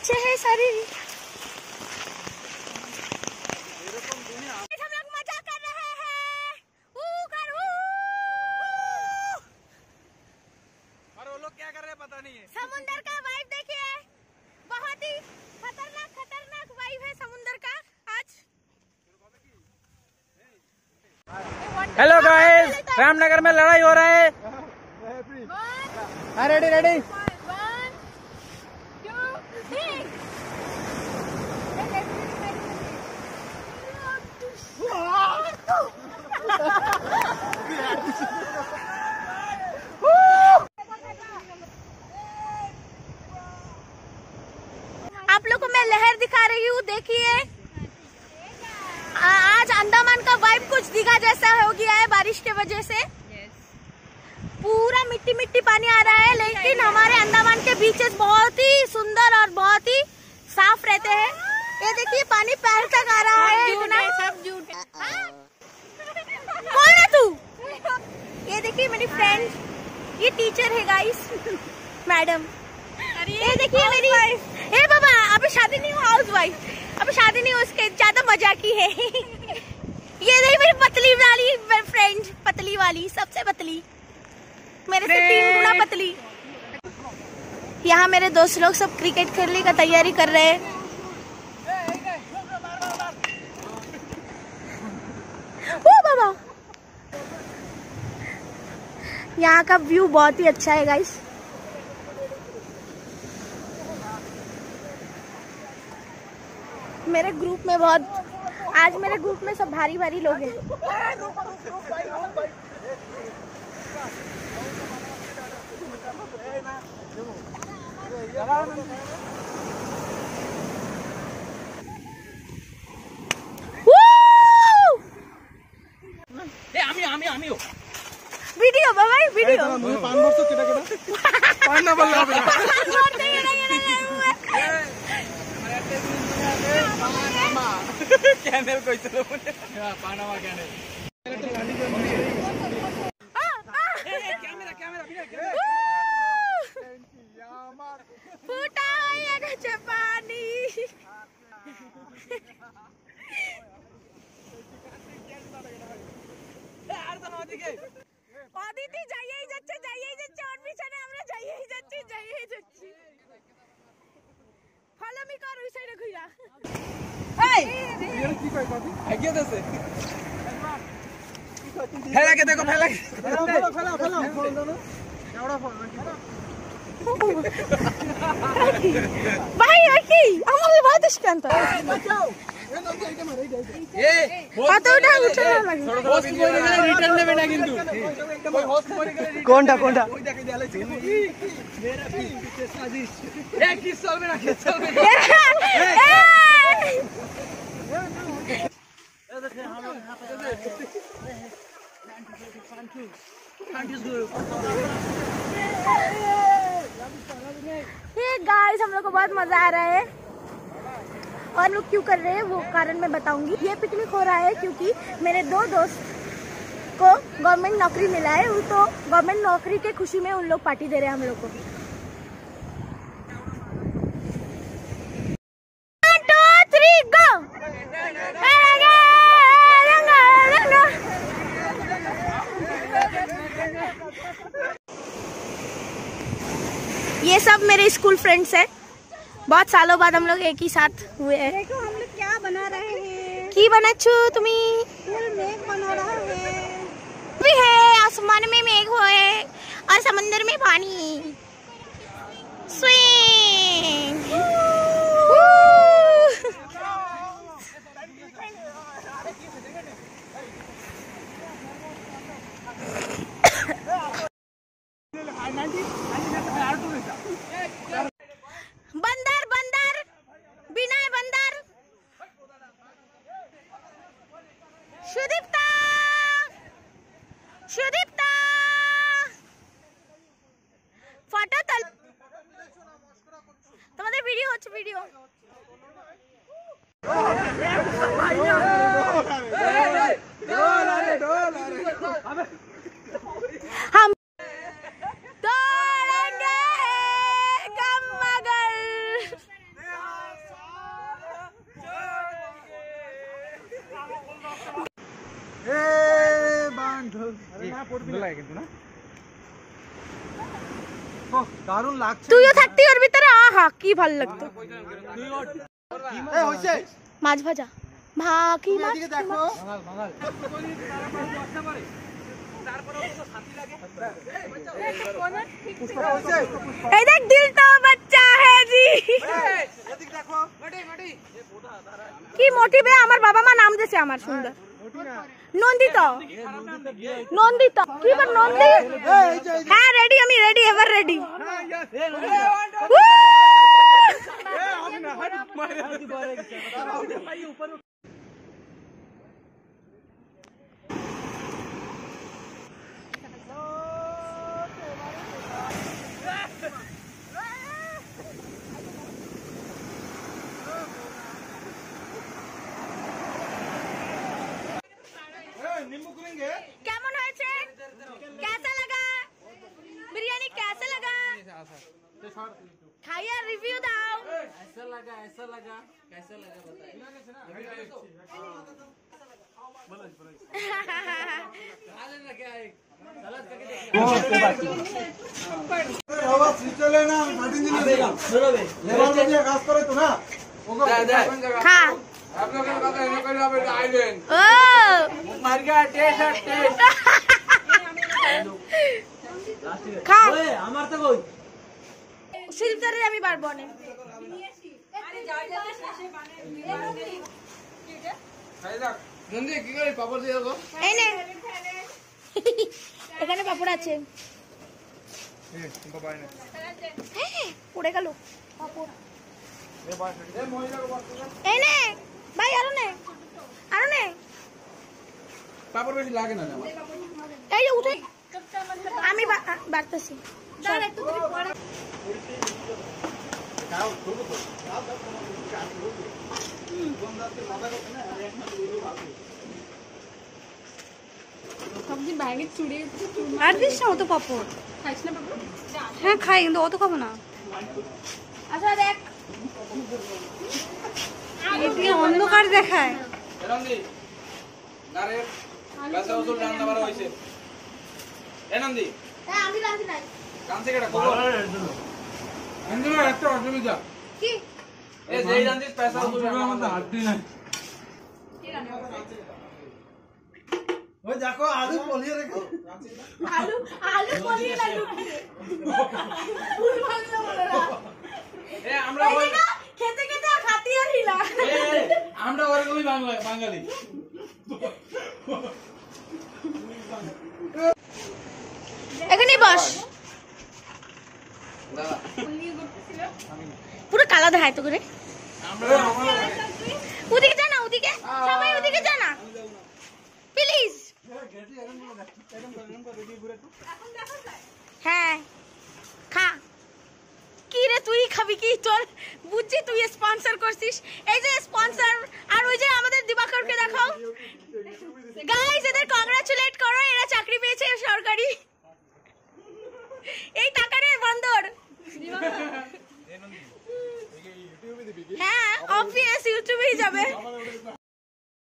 पीछे है सारी। हम लोग मजा कर रहे हैं। और वो लोग क्या कर रहे हैं पता नहीं है। समुंदर का वाइब देखिए, बहुत ही खतरनाक वाइब है समुंदर का आज। हेलो गाइस, रामनगर में लड़ाई हो रहा है। हाँ रेडी रेडी। 1 2 3। आप लोगों को मैं लहर दिखा रही हूँ, देखिए। आज अंडमान का वाइब कुछ दीघा जैसा हो गया है बारिश के वजह से। पूरा मिट्टी मिट्टी पानी आ रहा है, लेकिन हमारे अंडमान के बीचेस बहुत ही सुंदर और बहुत ही साफ रहते हैं। ये देखिए पानी पैर तक आ रहा है। सब झूठ है। कौन है तू? ये देखिए मेरी फ्रेंड, ये टीचर है गाइस, मैडम। ये देखिए मेरी वाइफ। ए बाबा, अभी शादी नहीं हुआ, हाउस वाइफ। अभी शादी नहीं हुआ, उसके ज्यादा मजा की है। ये देखिए मेरी पतली वाली फ्रेंड, पतली वाली, सबसे पतली, मेरे से 3 गुना पतली। यहाँ मेरे दोस्त लोग सब क्रिकेट खेलने का तैयारी कर रहे हैं। ओ बाबा, यहाँ का व्यू बहुत ही अच्छा है गाइस। मेरे ग्रुप में आज मेरे ग्रुप में सब भारी भारी लोग हैं। ভিডিও বাবাই ভিডিও পান বসতো কেটা কেটা পান না বললে হবে না পানামা ক্যানেল কইছিল মনে পানামা ক্যানেল ক্যামেরা ফুটা হয়ে গেছে পানি। অদিতি যাইয়েই যাচ্ছে ওর পিছনে আমরা যাইয়েই যাচ্ছি। ফলো মি কর ওই সাইডে ঘুরা। এই রিয়েল কি কই কবি আগে দেছে ফেলা কে দেখো ফেলা ফোন দাও না এওড়া ফোন ভাই কি আমাদের ভাই দুষ্কান্ত বাঁচাও। কোনটা गाइस, हम लोग को बहुत मजा आ रहा है। और लोग क्यों कर रहे हैं वो कारण मैं बताऊंगी। ये पिकनिक हो रहा है क्योंकि मेरे 2 दोस्त को गवर्नमेंट नौकरी मिला है, तो गवर्नमेंट नौकरी के खुशी में उन लोग पार्टी दे रहे हैं हम लोग को। 1 2 3 गो। ये सब मेरे स्कूल फ्रेंड्स हैं। बहुत सालों बाद हम लोग एक ही साथ हुए हैं। देखो हम लोग क्या बना रहे हैं। की बनाचू तुम्ही? फूल मेघ बना रहा है। भी है, आसमान में मेघ होए और समुद्र में पानी। स्विंग। बंदर विनय बंदर। সুদীপ্তা ফটো তোল। তোমাদের ভিডিও হচ্ছে ভিডিও। हम तोड़ेंगे कमगल। কিন্তু না দারুণ লাগছে। তুইও থাকতি ওর ভিতরে, আহা কি ভালো লাগতো। মাছ ভাজা কি মাছ দেখো এই দেখ দিল তো বাচ্চা হ্যাঁ জি। কি মোটিভ আমার বাবা মা নাম দিয়েছে আমার সুন্দর নন্দিত। নন্দিত কি বল নন্দি। হ্যাঁ রেডি, আমি রেডি, এবার রেডি। কেমন হয়েছে? कैसा लगा बिरयानी? कैसा लगा? खाइए, रिव्यू दाओ। ऐसा लगा कैसा लगा खा শিলচরে আমি পারবো না। এই নে এখানে পাপড় আছে। পড়ে গেল পাপড়। এই নে ভাই, আরো নে পাপড় বেশি লাগে না। এই যে উঠে আমি বাড়তেছি। আর দিস না অত পাপড়। হ্যাঁ খাই, কিন্তু অত খাবো না। আচ্ছা দেখ অন্ধকার দেখায়। হ্যাঁ আমি রাজি নাই। একটা অসুবিধা কি দেখো আলু পলিয়ে রেখো। আলু পলিয়ে লাগু আমরা খেতে খেতে খাতিয়া দিলা। আমরা ওরকমই বাঙালি। এখানে বস। পুরো কালা দেখায় তো করে। ওদিকে যা না, ওদিকে সবাই ওদিকে যা না প্লিজ। হ্যাঁ খা। কি রে তুই খাবি কি? তোর বুঝছি তুই স্পন্সর করছিস। এই যে স্পন্সর, আর ওই যে আমাদের দিবাকরকে দেখাও। গাইস এদের কংগ্রাচুলেট করো, এরা চাকরি পেয়েছে সরকারি। এই টাকারে বন্দর। হ্যাঁ অবভিয়াস ইউটিউবেই যাবে।